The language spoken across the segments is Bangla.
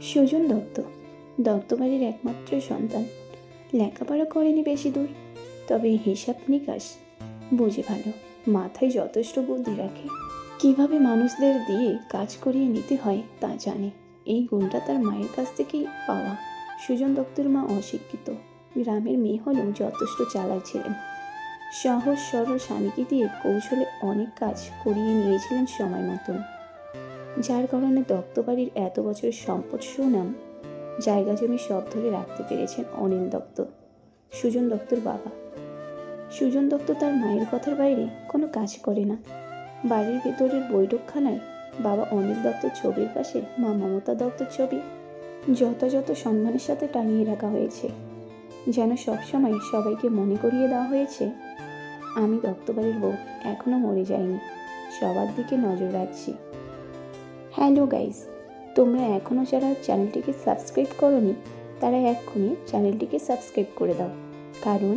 সুজন দত্ত দত্তবাড়ির একমাত্র সন্তান। লেখাপড়া করেনি বেশি দূর, তবে হিসাব নিকাশ বুঝে ভালো, মাথায় যথেষ্ট বুদ্ধি রাখে। কিভাবে মানুষদের দিয়ে কাজ করিয়ে নিতে হয় তা জানে। এই গুণটা তার মায়ের কাছ থেকেই পাওয়া। সুজন দত্তের মা অশিক্ষিত, গ্রামের মেয়ে হলেও যথেষ্ট চালাক ছিলেন। সহজ সরল স্বামীকে দিয়ে কৌশলে অনেক কাজ করিয়ে নিয়েছিলেন সময় মতন, যার কারণে দত্তবাড়ির এত বছরের সম্পদ সুনাম, জায়গা জমি সব ধরে রাখতে পেরেছেন অনিল দত্ত, সুজন দত্তর বাবা। সুজন দত্ত তার মায়ের কথার বাইরে কোনো কাজ করে না। বাড়ির ভেতরের বৈঠকখানায় বাবা অনিল দত্তর ছবির পাশে মা মমতা দত্তর ছবি যথাযথ সম্মানের সাথে টাঙিয়ে রাখা হয়েছে, যেন সবসময় সবাইকে মনে করিয়ে দেওয়া হয়েছে, আমি দত্তবাড়ির বউ, এখনও মরে যাইনি, সবার দিকে নজর রাখছি। হ্যালো গাইস, তোমরা এখনও যারা চ্যানেলটিকে সাবস্ক্রাইব করোনি তারা এক্ষুনি চ্যানেলটিকে সাবস্ক্রাইব করে দাও, কারণ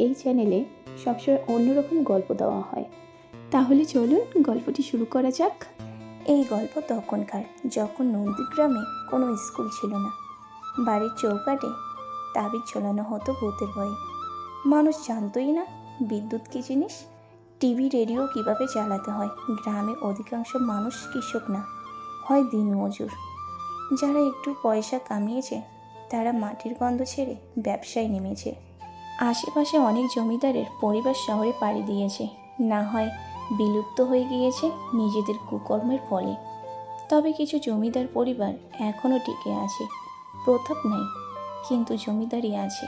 এই চ্যানেলে সবসময় অন্যরকম গল্প দেওয়া হয়। তাহলে চলুন গল্পটি শুরু করা যাক। এই গল্প তখনকার, যখন নন্দীগ্রামে কোনো স্কুল ছিল না। বাড়ির চৌকাঠে তাবিজ ঝোলানো হতো ভূতের ভয়ে। মানুষ জানতই না বিদ্যুৎ কী জিনিস, টিভি রেডিও কিভাবে চালাতে হয়। গ্রামে অধিকাংশ মানুষ কৃষক না, হয় দিনমজুর। যারা একটু পয়সা কামিয়েছে তারা মাটির গন্ধ ছেড়ে ব্যবসায় নেমেছে। আশেপাশে অনেক জমিদারের পরিবার শহরে পাড়ি দিয়েছে, না হয় বিলুপ্ত হয়ে গিয়েছে নিজেদের কুকর্মের ফলে। তবে কিছু জমিদার পরিবার এখনও টিকে আছে। প্রতাপ নেই, কিন্তু জমিদারি আছে।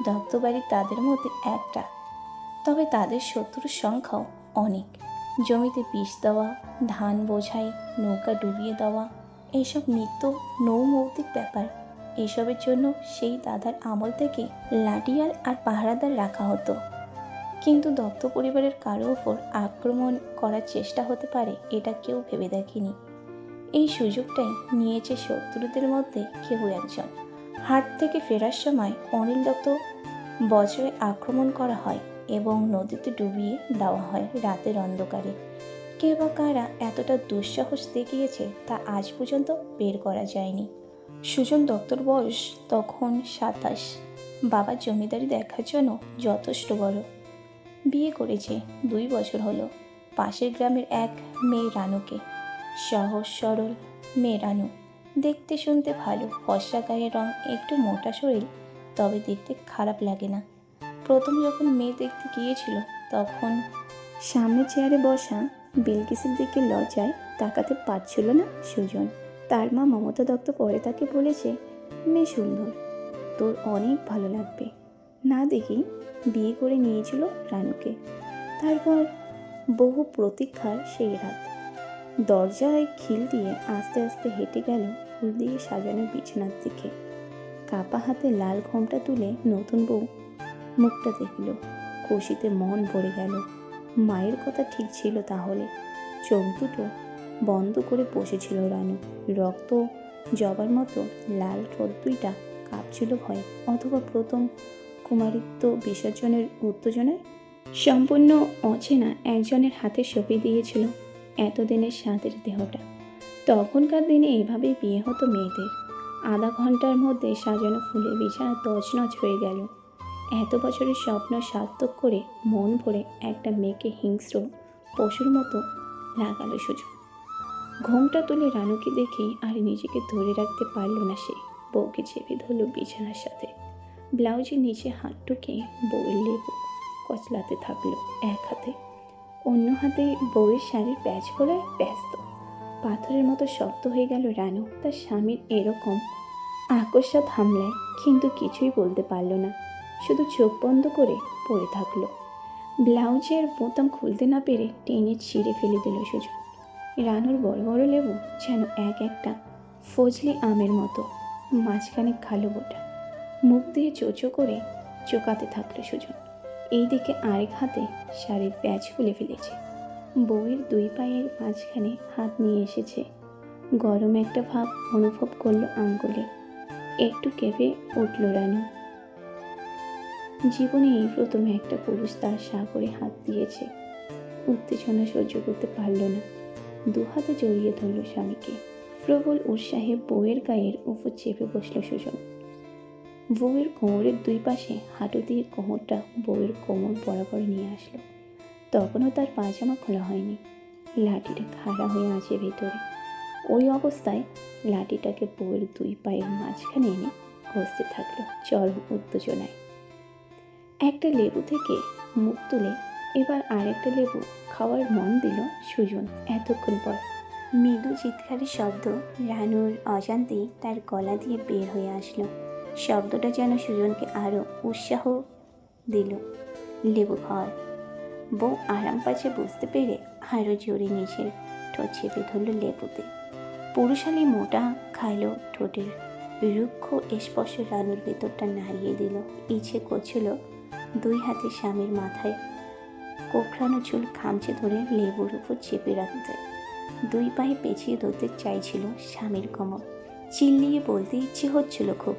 দত্তবাড়ি তাদের মধ্যে একটা, তবে তাদের শত্রুর সংখ্যাও অনেক। জমিতে বিষ দেওয়া, ধান বোঝাই, নৌকা ডুবিয়ে দেওয়া, এইসব নিত্য নৌমৌতিক ব্যাপার। এসবের জন্য সেই দাদার আমল থেকে লাঠিয়াল আর পাহারাদার রাখা হতো। কিন্তু দত্ত পরিবারের কারো ওপর আক্রমণ করার চেষ্টা হতে পারে এটা কেউ ভেবে দেখেনি। এই সুযোগটাই নিয়েছে শত্রুদের মধ্যে কেউ একজন। হাট থেকে ফেরার সময় অনিল দত্ত বজ্রে আক্রমণ করা হয় এবং নদীতে ডুবিয়ে দেওয়া হয় রাতের অন্ধকারে। কে বা কারা এতটা দুঃসাহস দেখিয়েছে তা আজ পর্যন্ত বের করা যায়নি। সুজন দত্তর বয়স তখন 27। বাবার জমিদারি দেখার জন্য যথেষ্ট বড়। বিয়ে করেছে 2 বছর হলো পাশের গ্রামের এক মেয়ে রানুকে। সহজ সরল মেয়ে রানু, দেখতে শুনতে ভালো, ফর্সা গায়ের রং, একটু মোটা শরীর, তবে দেখতে খারাপ লাগে না। প্রথম যখন মেয়ে দেখতে গিয়েছিল তখন সামনে চেয়ারে বসা বিলকিসের দিকে লজ্জায় তাকাতে পারছিল না সুজন। তার মা মমতা দত্ত পরে তাকে বলেছে, মেয়ে সুন্দর, তোর অনেক ভালো লাগবে। না দেখি বিয়ে করে নিয়েছিল রানুকে। তারপর বহু প্রতীক্ষার সেই রাত। দরজায় খিল দিয়ে আস্তে আস্তে হেঁটে গেল ফুল দিয়ে সাজানো বিছানার দিকে। কাপা হাতে লাল ঘোমটা তুলে নতুন বউ মুখটা দেখল, খুশিতে মন ভরে গেল। মায়ের কথা ঠিক ছিল তাহলে। চোখ দুটো বন্ধ করে বসেছিল রানু। রক্ত জবার মতো লাল ঠোঁট দুইটা কাঁপছিল ভয়ে, অথবা প্রথম কুমারিত্ব বিসর্জনের উত্তেজনায়। সম্পূর্ণ অচেনা একজনের হাতে সঁপে দিয়েছিল এতদিনের স্বাদের দেহটা। তখনকার দিনে এভাবেই বিয়ে হতো মেয়েদের। আধা ঘন্টার মধ্যে সাজানো ফুলের বিছানা তছনছ হয়ে গেল। এত বছরের স্বপ্ন সার্থক করে মন ভরে একটা মেয়েকে হিংস্র পশুর মতো লাগালো সুজন। ঘোমটা তুলে রানুকে দেখেই আর নিজেকে ধরে রাখতে পারল না সে। বউকে চেপে ধরল বিছানার সাথে। ব্লাউজের নিচে হাত ঢুকে বউয়ের লেবু কচলাতে থাকলো এক হাতে, অন্য হাতে বউয়ের শাড়ির প্যাচ খোলায় ব্যস্ত। পাথরের মতো শক্ত হয়ে গেল রানু তার স্বামীর এরকম আকস্মাৎ হামলায়, কিন্তু কিছুই বলতে পারল না, শুধু চোখ বন্ধ করে পড়ে থাকলো। ব্লাউজের বোতাম খুলতে না পেরে টেনে ছিঁড়ে ফেলে দিল সুজন। রানুর বড় বড় লেবু যেন এক একটা ফজলি আমের মতো, মাঝখানে কালো বোটা। মুখ দিয়ে চোচো করে চোকাতে থাকলো সুজন। এইদিকে আরেক হাতে শাড়ির প্যাচ খুলে ফেলেছে। বউয়ের 2 পায়ের মাঝখানে হাত নিয়ে এসেছে। গরম একটা ভাব অনুভব করলো আঙ্গুলে। একটু কেঁপে উঠল রানু। জীবনে এই প্রথম একটা পুরুষ তার সাগরে হাত দিয়েছে। উত্তেজনা সহ্য করতে পারল না, 2 হাতে জড়িয়ে ধরল স্বামীকে। প্রবল উৎসাহে বউয়ের গায়ের উপর চেপে বসল সুজন। বউয়ের কোমরের দুই পাশে হাঁটু দিয়ে কোমরটা বউয়ের কোমর বরাবর নিয়ে আসলো। তখনও তার পায়জামা খোলা হয়নি, লাঠিটা খাড়া হয়ে আছে ভেতরে। ওই অবস্থায় লাঠিটাকে বউয়ের দুই পায়ের মাঝখানে এনে ঘষতে থাকলো চরম উত্তেজনায়। একটা লেবু থেকে মুখ তুলে এবার আরেকটা লেবু খাওয়ার মন দিল সুজন। এতক্ষণ পর মৃদু চিৎকারের শব্দ রানুর অজান্তেই তার গলা দিয়ে বের হয়ে আসলো। শব্দটা যেন সুজনকে আরও উৎসাহ দিল লেবু খাওয়ার। বউ আরাম পাচ্ছে বুঝতে পেরে আরও জোরে নিজের ঠোঁট চেপে ধরল লেবুতে। পুরুষালী মোটা খাইলো ঠোঁটের রুক্ষ স্পর্শ রানুর ভেতরটা নাড়িয়ে দিল। ইচ্ছে করছিল দুই হাতে স্বামীর মাথায় কোঁকড়ানো চুল খামচে ধরে লেবুর উপর চেপে রাখতে। দুই পায়ে পেঁচিয়ে ধরতে চাইছিল স্বামীর কোমর। চিল্লিয়ে বলতে ইচ্ছে হচ্ছিল খুব,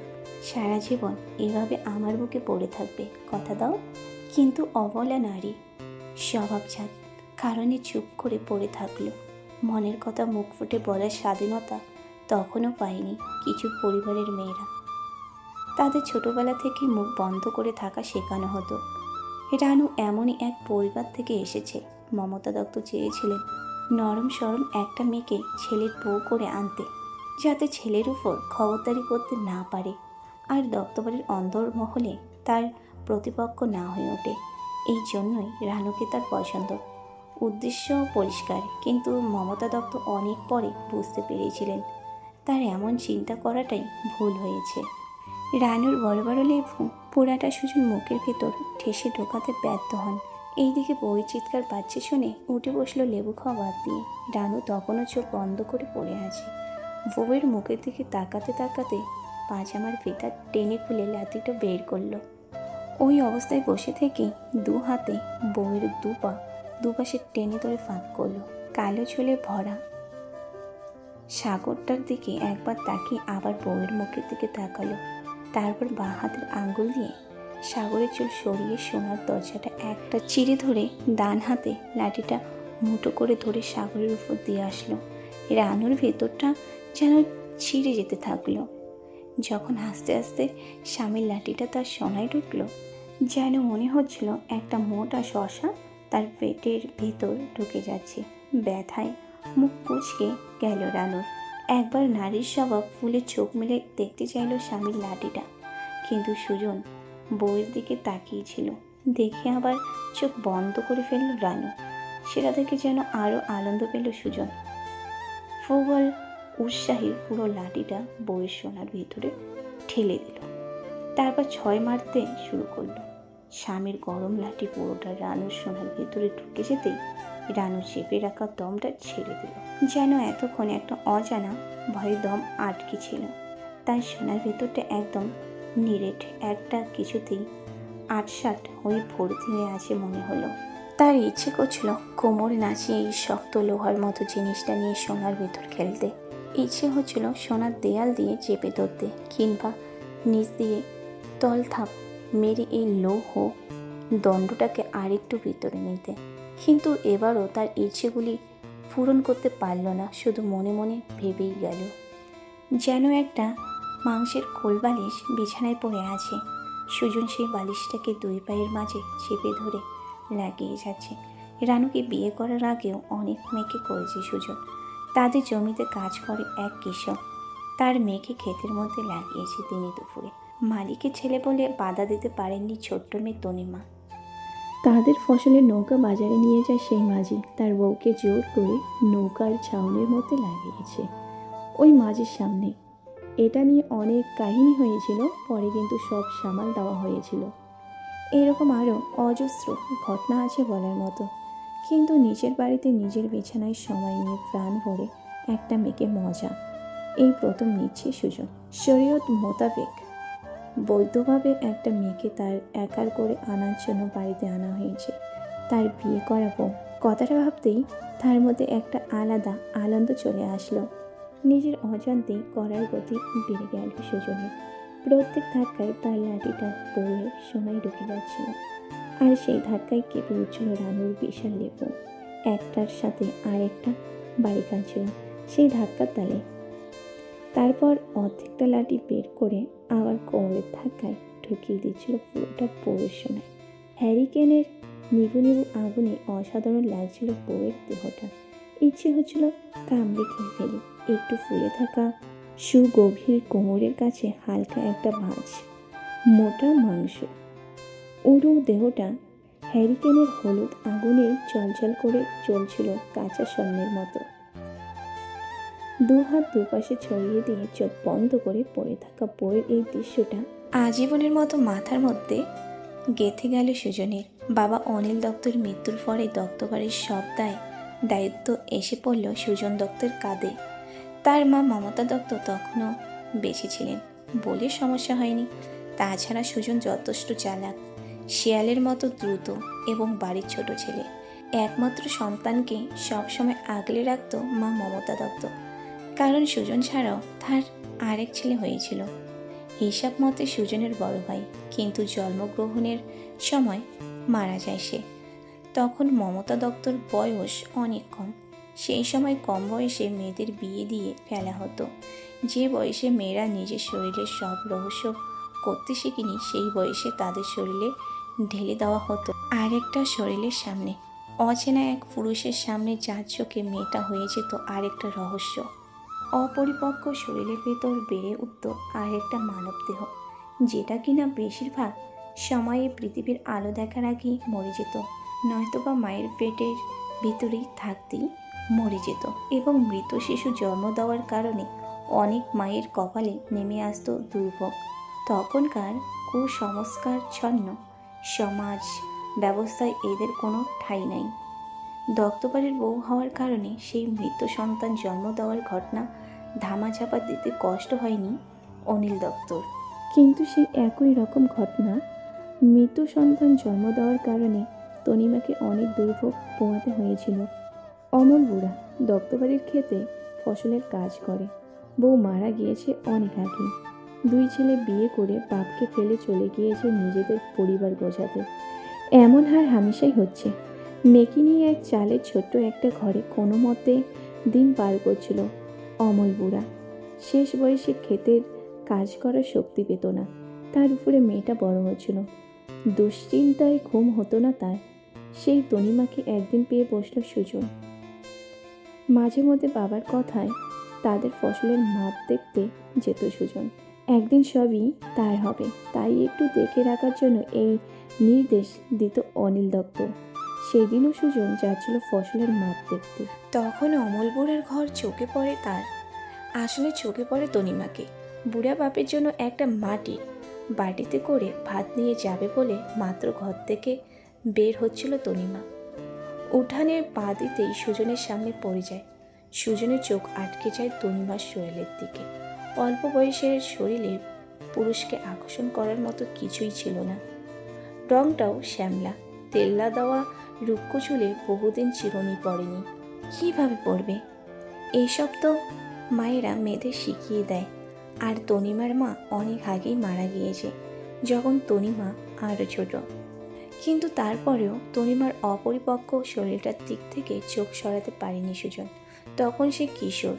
সারা জীবন এভাবে আমার বুকে পড়ে থাকবে, কথা দাও। কিন্তু অবলা নারী, স্বভাবজাত কারণে চুপ করে পড়ে থাকলো। মনের কথা মুখ ফুটে বলার স্বাধীনতা তখনও পায়নি কিছু পরিবারের মেয়েরা। তাদের ছোটবেলা থেকে মুখ বন্ধ করে থাকা শেখানো হতো। রানু এমনই এক পরিবার থেকে এসেছে। মমতা দত্ত চেয়েছিলেন নরম সরম একটা মেয়েকে ছেলের বউ করে আনতে, যাতে ছেলের উপর খবরদারি করতে না পারে আর দত্তবাড়ির অন্দরমহলে তার প্রতিপক্ষ না হয়ে ওঠে। এই জন্যই রানুকে তার পছন্দ। উদ্দেশ্য পরিষ্কার, কিন্তু মমতা দত্ত অনেক পরে বুঝতে পেরেছিলেন তার এমন চিন্তা করাটাই ভুল হয়েছে। রানুর বড় বড় লেবু পোড়াটা সুজন মুখের ভেতর ঠেসে ঢোকাতে ব্যর্থ হন। এইদিকে বউয়ের চিৎকার পাচ্ছে শুনে উঠে বসলো লেবু খাওয়া বাদ দিয়ে। রানু তখনও চোখ বন্ধ করে পড়ে আছে। বউয়ের মুখের দিকে তাকাতে তাকাতে পাজামার ফিতা টেনে খুলে লাঠিটা বের করলো। ওই অবস্থায় বসে থেকে দু হাতে বউয়ের দুপাশে টেনে ধরে ফাঁক করলো। কালো চুলে ভরা সাগরটার দিকে একবার তাকিয়ে আবার বউয়ের মুখের দিকে তাকালো। তারপর বাঁ হাতের আঙ্গুল দিয়ে সাগরের চুল সরিয়ে সোনার দরজাটা একটা চিড়ে ধরে ডান হাতে লাঠিটা মুঠো করে ধরে সাগরের উপর দিয়ে আসলো। রানুর ভেতরটা যেন ছিঁড়ে যেতে থাকলো যখন আস্তে আস্তে স্বামীর লাঠিটা তার সোনায় ঢুকলো। যেন মনে হচ্ছিল একটা মোটা শশা তার পেটের ভেতর ঢুকে যাচ্ছে। ব্যথায় মুখ কুঁচকে গেল রানুর। একবার নারীর স্বভাব ফুলে চোখ মেলে দেখতে চাইল স্বামীর লাঠিটা, কিন্তু সুজন বউয়ের দিকে তাকিয়েছিল দেখে আবার চোখ বন্ধ করে ফেলল রানু। সেটা দেখে যেন আরও আনন্দ পেল সুজন। প্রবল উৎসাহী পুরো লাঠিটা বউয়ের সোনার ভিতরে ঠেলে দিল। তারপর ছয় মারতে শুরু করলো। স্বামীর গরম লাঠি পুরোটা রানুর সোনার ভিতরে ঢুকে যেতেই রানু চেপে রাখা দমটা ছেড়ে দিল। যেন এতক্ষণ একটা অজানা ভয়ে দম আটকে ছিল। তার সোনার ভেতরটা একদম নিরেট, একটা কিছুতেই আটসাট হয়ে ভর্তি হয়ে আছে মনে হলো। তার ইচ্ছে করছিল কোমর নাচিয়ে এই শক্ত লোহার মতো জিনিসটা নিয়ে সোনার ভেতর খেলতে। ইচ্ছে হচ্ছিল সোনার দেয়াল দিয়ে চেপে ধরতে, কিংবা নিচ দিয়ে তলথাপ মেরে এই লৌহ দণ্ডটাকে আরেকটু ভিতরে নিতে। কিন্তু এবারও তার ইচ্ছেগুলি পূরণ করতে পারল না, শুধু মনে মনে ভেবেই গেল। যেন একটা মাংসের কোল বালিশ বিছানায় পড়ে আছে। সুজন সেই বালিশটাকে দুই পায়ের মাঝে চেপে ধরে লাগিয়ে যাচ্ছে। রানুকে বিয়ে করার আগেও অনেক মেয়েকে করেছে সুজন। তাদের জমিতে কাজ করে এক কৃষক তার মেয়েকে ক্ষেতের মধ্যে লাগিয়েছে দিনে দুপুরে। মালিকের ছেলে বলে বাধা দিতে পারেননি ছোট্ট মেয়ে তনিমা। তাদের ফসলের নৌকা বাজারে নিয়ে যায় সেই মাঝি তার বউকে জোর করে নৌকার ছাউনির মধ্যে লাগিয়েছে ওই মাঝির সামনে। এটা নিয়ে অনেক কাহিনী হয়েছিল, পরে কিন্তু সব সামাল দেওয়া হয়েছিল। এরকম আরও অজস্র ঘটনা আছে বলার মতো। কিন্তু নিজের বাড়িতে নিজের বিছানায় সময় নিয়ে প্রাণ ভরে একটা মেয়েকে মজা এই প্রথম নিচ্ছে সুজন। শরীয়ত মোতাবেক বৈধভাবে একটা মেয়েকে তার একার করে আনার জন্য বাড়িতে আনা হয়েছে। তার বিয়ে করাবো কথাটা ভাবতেই তার মধ্যে একটা আলাদা আনন্দ চলে আসলো। নিজের অজান্তেই করার গতি বেড়ে গেল সুজনের। প্রত্যেক ধাক্কায় তার লাঠিটা বউয়ের সোনায় ঢুকে যাচ্ছিল, আর সেই ধাক্কায় কেঁপে উঠছিল রানুর বিশাল লেবু। একটার সাথে আর একটা বাড়ি কাঁদছিল সেই ধাক্কার তালে। তারপর অর্ধেকটা লাঠি বের করে আবার কোমরের ধাক্কায় ঢুকিয়ে দিচ্ছিল পুরোটা বউয়ের সোনায়। হ্যারিকেনের নিভু নিভু আগুনে অসাধারণ লাগছিল বউয়ের দেহটা। ইচ্ছে হচ্ছিল কামড়ে খেয়ে ফেলি। একটু ফুলে থাকা সুগভীর কোমরের কাছে হালকা একটা ভাঁজ, মোটা মাংস, উরু দেহটা হ্যারিকেনের হলুদ আগুনে চলচল করে চলছিল কাঁচা স্বর্ণের মতো। দুহাত দুপাশে ছড়িয়ে দিয়ে চোখ বন্ধ করে পড়ে থাকা বইয়ের এই দৃশ্যটা আজীবনের মতো মাথার মধ্যে গেঁথে গেল সুজনের। বাবা অনিল দত্তর মৃত্যুর পরে দত্তবাড়ির সব দায়িত্ব এসে পড়ল সুজন দত্তের কাঁধে। তার মা মমতা দত্ত তখনও বেঁচে ছিলেন বলে সমস্যা হয়নি। তাছাড়া সুজন যথেষ্ট চালাক, শিয়ালের মতো দ্রুত এবং বাড়ির ছোট ছেলে। একমাত্র সন্তানকে সবসময় আগলে রাখত মা মমতা দত্ত, কারণ সুজন ছাড়াও তার আরেক ছেলে হয়েছিল, হিসাব মতে সুজনের বড় ভাই। কিন্তু জন্মগ্রহণের সময় মারা যায় সে। তখন মমতা দত্তর বয়স অনেক কম। সেই সময় কম বয়সে মেয়েদের বিয়ে দিয়ে ফেলা হতো। যে বয়সে মেয়েরা নিজের শরীরের সব রহস্য করতে শিখিনি, সেই বয়সে তাদের শরীরে ঢেলে দেওয়া হতো আরেকটা শরীরের সামনে। অচেনা এক পুরুষের সামনে যার চোখে মেয়েটা হয়ে যেত আরেকটা রহস্য। অপরিপক্ক শরীরের ভেতর বেড়ে উঠত আরেকটা মানবদেহ, যেটা কিনা বেশিরভাগ সময়ে পৃথিবীর আলো দেখার আগেই মরে যেত, নয়তোবা মায়ের পেটের ভিতরেই থাকতেই মরে যেত। এবং মৃত শিশু জন্ম দেওয়ার কারণে অনেক মায়ের কপালে নেমে আসতো দুর্ভোগ। তখনকার কুসংস্কারচ্ছন্ন সমাজ ব্যবস্থায় এদের কোনো ঠাঁই নাই। দত্তবাড়ির বউ হওয়ার কারণে সেই মৃত সন্তান জন্ম দেওয়ার ঘটনা ধামাচাপা দিতে কষ্ট হয়নি অনিল দত্তর। কিন্তু সেই একই রকম ঘটনা মৃত সন্তান জন্ম দেওয়ার কারণে তনিমাকে অনেক দুর্ভোগ পোহাতে হয়েছিল। অমল বুড়া দত্তবাড়ির ক্ষেতে ফসলের কাজ করে। বউ মারা গিয়েছে অনেক আগে। দুই ছেলে বিয়ে করে বাপকে ফেলে চলে গিয়েছে নিজেদের পরিবার গোছাতে। এমন হার হামেশাই হচ্ছে। মেকি নিয়ে এক চালের ছোট্ট একটা ঘরে কোনো মতে দিন পার করছিল অমল বুড়া। শেষ বয়সে ক্ষেতের কাজ করার শক্তি পেত না। তার উপরে মেয়েটা বড় হচ্ছিল, দুশ্চিন্তায় ঘুম হতো না তার। সেই তনিমাকে একদিন পেয়ে বসল সুজন। মাঝে মধ্যে বাবার কথায় তাদের ফসলের মাঠ দেখতে যেত সুজন। একদিন সবই তার হবে, তাই একটু দেখে রাখার জন্য এই নির্দেশ দিত অনিল দত্ত। সেদিনও সুজন যাচ্ছিল ফসলের মাঠ দেখতে। তখন অমল বুড়ার ঘর চোখে পড়ে তার। আসলে চোখে পড়ে তনিমাকে। বুড়া বাপের জন্য একটা মাটির বাটিতে করে ভাত নিয়ে যাবে বলে মাত্র ঘর থেকে বের হচ্ছিল তনিমা। উঠানে পা দিতেই সুজনের সামনে পড়ে যায়। সুজনের চোখ আটকে যায় তনিমার শরীরের দিকে। অল্প বয়সের শরীরে পুরুষকে আকর্ষণ করার মতো কিছুই ছিল না। রংটাও শ্যামলা, তেল্লা দেওয়া রুক্ষ চুলে বহুদিন চিরুনি পড়েনি। কীভাবে পড়বে? এইসব তো মায়েরা মেয়েদের শিখিয়ে দেয়। আর তনিমার মা অনেক আগেই মারা গিয়েছে, যখন তনিমা আরও ছোট। কিন্তু তারপরেও তনিমার অপরিপক্ক শরীরটার দিক থেকে চোখ সরাতে পারেনি সুজন। তখন সে কিশোর।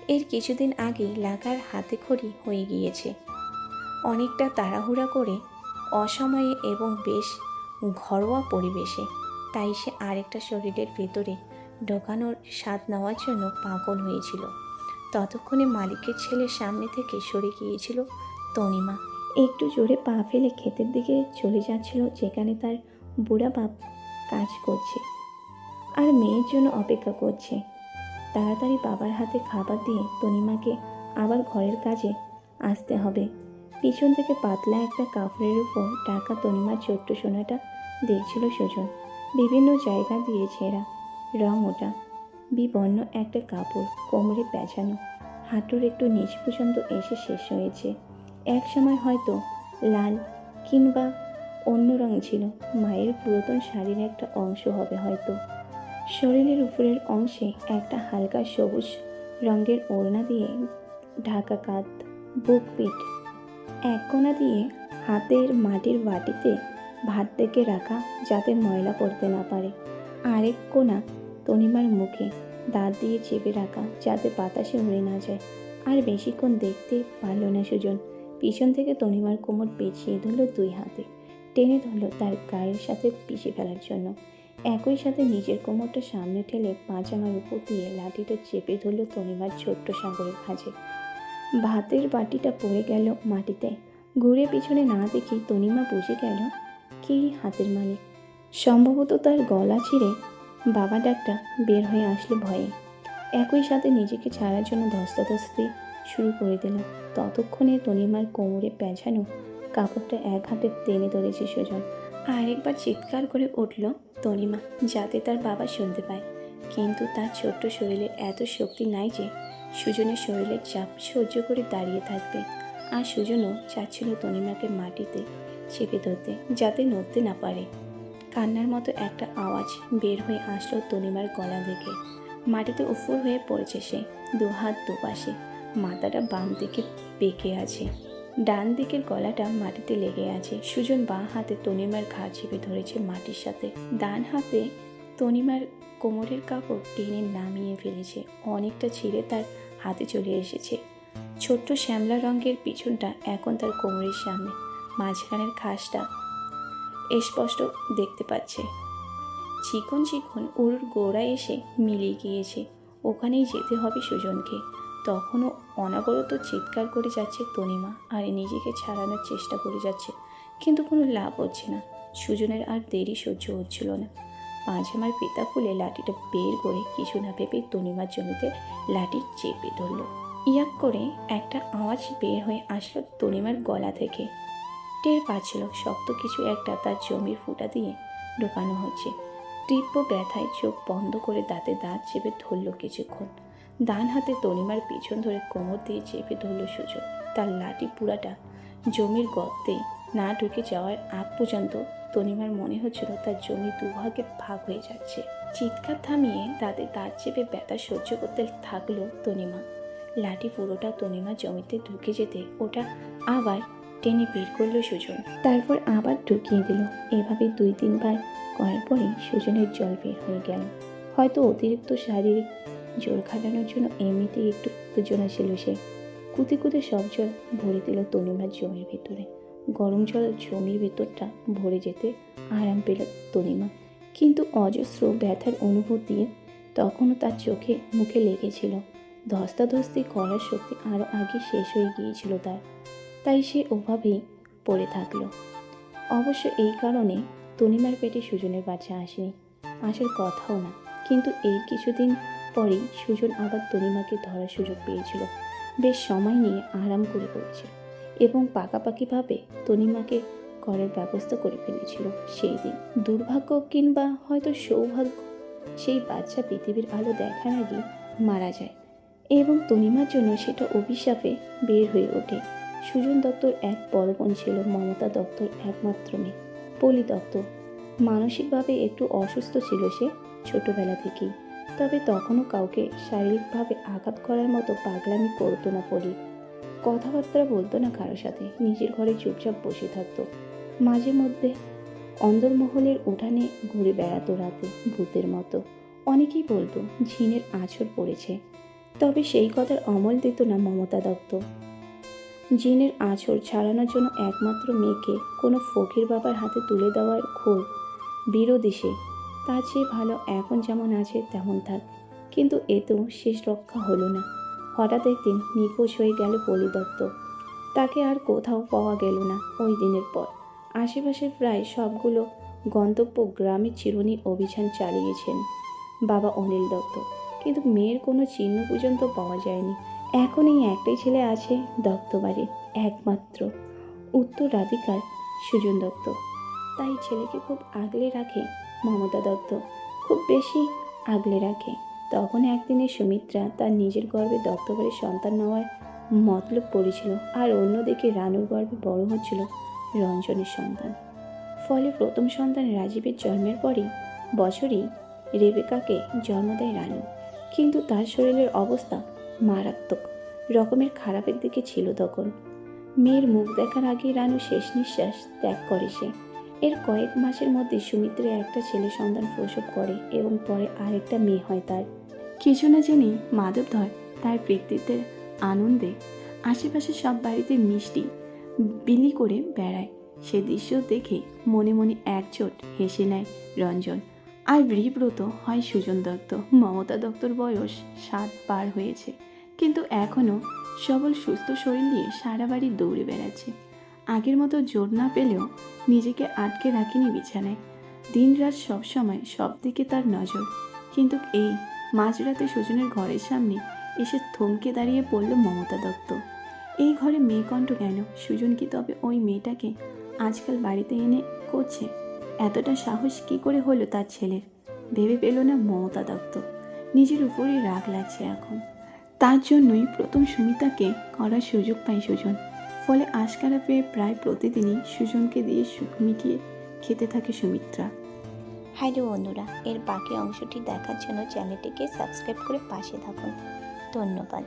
এর কিছুদিন আগেই লাগার হাতে খড়ি হয়ে গিয়েছে। অনেকটা তাড়াহুড়া করে, অসময়ে এবং বেশ ঘরোয়া পরিবেশে। তাই সে আরেকটা শরীরের ভেতরে ঢোকানোর স্বাদ নেওয়ার জন্য পাগল হয়েছিল। ততক্ষণে মালিকের ছেলের সামনে থেকে সরে গিয়েছিল তনিমা। একটু জোরে পা ফেলে ক্ষেতের দিকে চলে যাচ্ছিল, যেখানে তার বুড়া বাপ কাজ করছে আর মেয়ের জন্য অপেক্ষা করছে। তাড়াতাড়ি বাবার হাতে খাবার দিয়ে তনিমাকে আবার ঘরের কাজে আসতে হবে। পিছন থেকে পাতলা একটা কাপড়ের উপর ঢাকা তনিমার ছোট্ট সোনাটা দেখছিল সুজন। বিভিন্ন জায়গা দিয়ে ছেঁড়া, রং ওটা, বিবর্ণ একটা কাপড় কোমরে পেঁচানো, হাঁটুর একটু নিচ পর্যন্ত এসে শেষ হয়েছে। এক সময় হয়তো লাল কিংবা অন্য রং ছিল। মায়ের পুরাতন শাড়ির একটা অংশ হবে হয়তো। শরীরের উপরের অংশে একটা হালকা সবুজ রঙের ওড়না দিয়ে ঢাকা কাঁধ, বুক, পিঠ। এক কোণা দিয়ে হাতের মাটির বাটিতে ভাত ডেকে রাখা, যাতে ময়লা পড়তে না পারে। আরেক কোণা তনিমার মুখে দাঁত দিয়ে চেপে রাখা, যাতে বাতাসে উড়ে না যায়। আর বেশিক্ষণ দেখতে পারল না সুজন। পিছন থেকে তনিমার কোমর পেঁচিয়ে ধরল দুই হাতে, টেনে ধরল তার গায়ের সাথে পিষে ফেলার জন্য। একই সাথে নিজের কোমরটা সামনে ঠেলে পাজামার উপর দিয়ে লাঠিটা চেপে ধরল তনিমার ছোট্ট সাগরের খাঁজে। ভাতের বাটিটা পড়ে গেল মাটিতে। ঘুরে পিছনে না দেখি তনিমা বুঝে গেল কে হাতের মালিক। সম্ভবত তার গলা ছিঁড়ে বাবা ডাকটা বের হয়ে আসলো ভয়ে। একই সাথে নিজেকে ছাড়ার জন্য ধস্তাধস্তি শুরু করে দিল। ততক্ষণে তনিমার কোমরে পেঁচানো কাপড়টা এক হাতে টেনে ধরেছে সুজন। আরেকবার চিৎকার করে উঠল তনিমা, যাতে তার বাবা শুনতে পায়। কিন্তু তার ছোট্ট শরীরে এত শক্তি নাই যে সুজনের শরীরের চাপ সহ্য করে দাঁড়িয়ে থাকবে। আর সুজনও চাচ্ছিল তনিমাকে মাটিতে চেপে ধরতে, যাতে নড়তে না পারে। কান্নার মতো একটা আওয়াজ বের হয়ে আসলো তনিমার গলা থেকে। মাটিতে উফুর হয়ে পড়েছে সে, দুহাত দুপাশে। মাথাটা বাম দিকে বেঁকে আছে, ডান দিকের গলাটা মাটিতে লেগে আছে। সুজন বাঁ হাতে তনিমার ঘাড় চেপে ধরেছে মাটির সাথে, ডান হাতে তনিমার কোমরের কাপড় টেনে নামিয়ে ফেলেছে। অনেকটা ছিঁড়ে তার হাতে চলে এসেছে। ছোট্ট শ্যামলা রঙের পিছনটা এখন তার কোমরের সামনে, মাঝখানের খাসটা স্পষ্ট দেখতে পাচ্ছে। চিকন চিকন উড়ুর গোড়ায় এসে মিলিয়ে গিয়েছে। ওখানেই যেতে হবে সুজনকে। তখনও অনবরত চিৎকার করে যাচ্ছে তনিমা, আর নিজেকে ছাড়ানোর চেষ্টা করে যাচ্ছে, কিন্তু কোনো লাভ হচ্ছে না। সুজনের আর দেরি সহ্য হচ্ছিল না। পাঁজামার পেতা খুলে লাঠিটা বের করে কিছু না ভেবে তনিমার জমিতে লাঠি চেপে ধরল। ইয়াক করে একটা আওয়াজ বের হয়ে আসলো তনিমার গলা থেকে। টের পাচ্ছিল শক্ত কিছু একটা তার জমির ফুটা দিয়ে ঢোকানো হচ্ছে। তীব্র ব্যথায় চোখ বন্ধ করে দাঁতে দাঁত চেপে ধরল কিছুক্ষণ। ডান হাতে তনিমার পিছন ধরে কোমর দিয়ে চেপে ধরল সুজন। তার লাঠি পুরাটা জমির গর্তে না ঢুকে যাওয়ার আগ পর্যন্ত তনিমার মনে হচ্ছিল তার জমি দুভাগে ভাগ হয়ে যাচ্ছে। চিৎকার থামিয়ে দাঁতে দাঁত চেপে ব্যথা সহ্য করতে থাকলো তনিমা। লাঠি পুরোটা তনিমার জমিতে ঢুকে যেতে ওটা আবার টেনে বের করলো সুজন, তারপর আবার ঢুকিয়ে দিল। এভাবে 2-3 বার করার পরেই সুজনের জল বের হয়ে গেল। হয়তো অতিরিক্ত শারীরিক জোর খাটানোর জন্য এমনিতেই একটু উত্তেজনা ছিল সে। কুতে কুতে সব জল ভরে দিল তনিমার জমির ভেতরে। গরম জল জমির ভেতরটা ভরে যেতে আরাম পেল তনিমা, কিন্তু অজস্র ব্যথার অনুভূতি তখনও তার চোখে মুখে লেগেছিল। ধস্তাধস্তি করার শক্তি আরও আগে শেষ হয়ে গিয়েছিল তার, তাই সে ওভাবেই পড়ে থাকলো। অবশ্য এই কারণে তনিমার পেটে সুজনের বাচ্চা আসেনি, আসার কথাও না। কিন্তু এই কিছুদিন পরেই সুজন আবার তনিমাকে ধরার সুযোগ পেয়েছিল। বেশ সময় নিয়ে আরাম করে পড়েছিল এবং পাকাপাকিভাবে তনিমাকে করার ব্যবস্থা করে ফেলেছিল সেই দিন। দুর্ভাগ্য কিংবা হয়তো সৌভাগ্য, সেই বাচ্চা পৃথিবীর আলো দেখার আগে মারা যায় এবং তনিমার জন্য সেটা অভিশাপে বের হয়ে ওঠে। সুজন দত্তর এক বড় বোন ছিল মমতা দত্তর একমাত্র মেয়ে, পলি দত্ত। মানসিকভাবে একটু অসুস্থ ছিল সে ছোটবেলা থেকেই, তবে তখনও কাউকে শারীরিকভাবে আঘাত করার মতো পাগলামি করতো না পলি। কথাবার্তা বলতো না কারোর সাথে, নিজের ঘরে চুপচাপ বসে থাকতো। মাঝে মধ্যে অন্দরমহলের উঠানে ঘুরে বেড়াতো রাতে ভূতের মতো। অনেকেই বলতো ঝিনের আঁচড় পড়েছে, তবে সেই কথার অমল দিত না মমতা দত্ত। জিনের আঁচড় ছাড়ানোর জন্য একমাত্র মেয়েকে কোনো ফকির বাবার হাতে তুলে দেওয়ার ঘোর বিরোধী সে। তার চেয়ে ভালো এখন যেমন আছে তেমন থাক। কিন্তু এতেও শেষ রক্ষা হলো না। হঠাৎ একদিন নিখোঁজ হয়ে গেল পলি দত্ত। তাকে আর কোথাও পাওয়া গেল না ওই দিনের পর। আশেপাশের প্রায় সবগুলো গন্তব্য গ্রামে চিরুনি অভিযান চালিয়েছেন বাবা অনিল দত্ত, কিন্তু মেয়ের কোনো চিহ্ন পর্যন্ত পাওয়া যায়নি। এখন এই একটাই ছেলে আছে দত্তবাড়ির, একমাত্র উত্তরাধিকার সুজন দত্ত। তাই ছেলেকে খুব আগলে রাখে মমতা দত্ত, খুব বেশি আগলে রাখে। তখন একদিনে সুমিত্রা তার নিজের গর্ভে দত্তবাড়ির সন্তান নেওয়ার মতলব পড়েছিল, আর অন্যদিকে রানুর গর্ভে বড় হচ্ছিল রঞ্জনের সন্তান। ফলে প্রথম সন্তান রাজীবের জন্মের পরই বছরই রেবেকাকে জন্ম দেয় রানু। কিন্তু তার শরীরের অবস্থা মারাত্মক রকমের খারাপের দিকে ছিল তখন। মেয়ের মুখ দেখার আগেই রানু শেষ নিঃশ্বাস ত্যাগ করে সে। এর কয়েক মাসের মধ্যে সুমিত্রা একটা ছেলে সন্তান প্রসব করে এবং পরে আরেকটা মেয়ে হয় তার। কিছু না জেনেই মাধবধর তার পিতৃত্বের আনন্দে আশেপাশে সব বাড়িতে মিষ্টি বিলি করে বেড়ায়। সে দৃশ্য দেখে মনে মনে একচোট হেসে নেয় রঞ্জন। আর গৃহব্রত হয় সুজন দত্ত। মমতা দত্তর বয়স 7 পার হয়েছে, কিন্তু এখনও সবল সুস্থ শরীর নিয়ে সারা বাড়ি দৌড়ে বেড়াচ্ছে। আগের মতো জোর না পেলেও নিজেকে আটকে রাখেনি বিছানায়। দিনরাত সবসময় সব দিকে তার নজর। কিন্তু এই মাঝরাতে সুজনের ঘরের সামনে এসে থমকে দাঁড়িয়ে পড়ল মমতা দত্ত। এই ঘরে মেয়েকণ্ঠ কেন? সুজন কি তবে ওই মেয়েটাকে আজকাল বাড়িতে এনে করছে? এতটা সাহস কি করে হলো তার ছেলের? ভেবে পেল না মমতা দত্ত। নিজের উপরেই রাগ লাগছে এখন। তার জন্যই প্রথম সুমিতাকে করার সুযোগ পায় সুজন। ফলে আশকারা পেয়ে প্রায় প্রতিদিনই সুজনকে দিয়ে সুখ মিটিয়ে খেতে থাকে সুমিত্রা। হ্যালো বন্ধুরা, এর বাকি অংশটি দেখার জন্য চ্যানেলটিকে সাবস্ক্রাইব করে পাশে থাকুন। ধন্যবাদ।